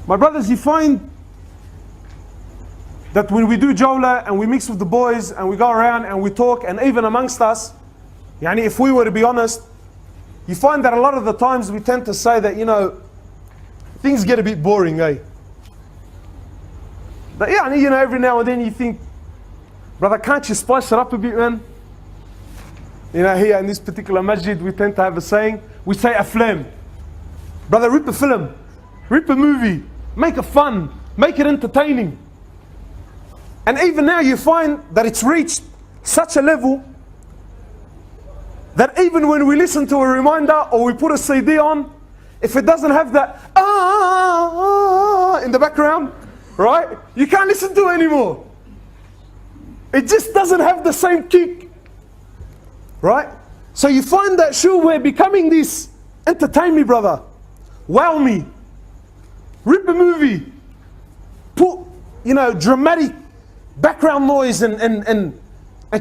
My brothers, you find that when we do jawla and we mix with the boys and we go around and we talk, and even amongst us, yani if we were to be honest, you find that a lot of the times we tend to say that, things get a bit boring, eh? But every now and then you think, brother, can't you spice it up a bit, man? Here in this particular masjid, we tend to have a saying. We say aflam. Brother, rip a film, rip a movie, make it fun, make it entertaining. And even now you find that it's reached such a level that even when we listen to a reminder or we put a CD on, if it doesn't have that in the background, right? You can't listen to it anymore. It just doesn't have the same kick, right? So you find that we're becoming this, entertain me, brother, wow me, rip a movie, put, dramatic background noise and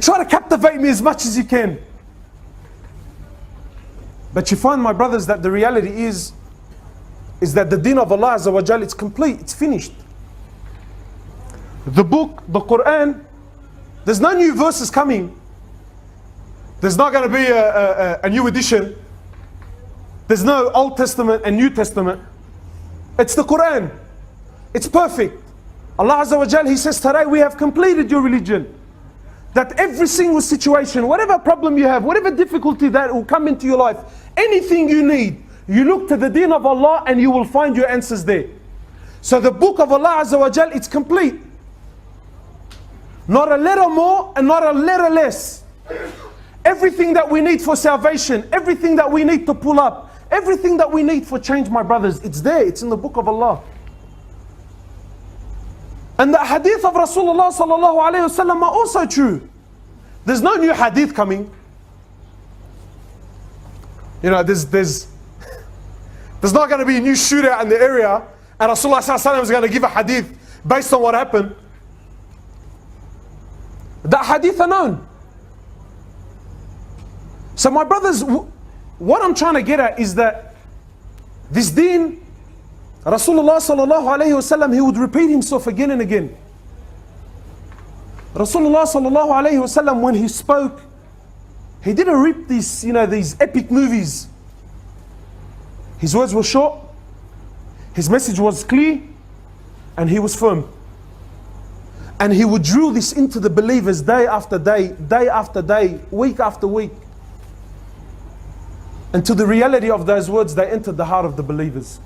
try to captivate me as much as you can. But you find, my brothers, that the reality is that the deen of Allah Azza wa Jal, it's complete, it's finished. The book, the Quran, there's no new verses coming. There's not going to be a new edition. There's no Old Testament and New Testament. It's the Quran. It's perfect. Allah Azza wa Jal, He says, today we have completed your religion. That every single situation, whatever problem you have, whatever difficulty that will come into your life, anything you need, you look to the deen of Allah and you will find your answers there. So the book of Allah Azza wa Jal, it's complete. Not a letter more and not a letter less. Everything that we need for salvation, everything that we need to pull up, everything that we need for change, my brothers, it's there, it's in the book of Allah. And the hadith of Rasulullah sallallahu alayhi wasallam are also true. There's no new hadith coming. There's not going to be a new shootout in the area and Rasulullah sallallahu alayhi wasallam is going to give a hadith based on what happened. That hadith are known. So my brothers, what I'm trying to get at is that this deen, Rasulullah sallallahu alayhi wasallam, he would repeat himself again and again. Rasulullah sallallahu alayhi wasallam, when he spoke, he didn't rip these epic movies. His words were short, his message was clear, and he was firm. And he would drill this into the believers day after day, day after day, week after week. Until the reality of those words, they entered the heart of the believers.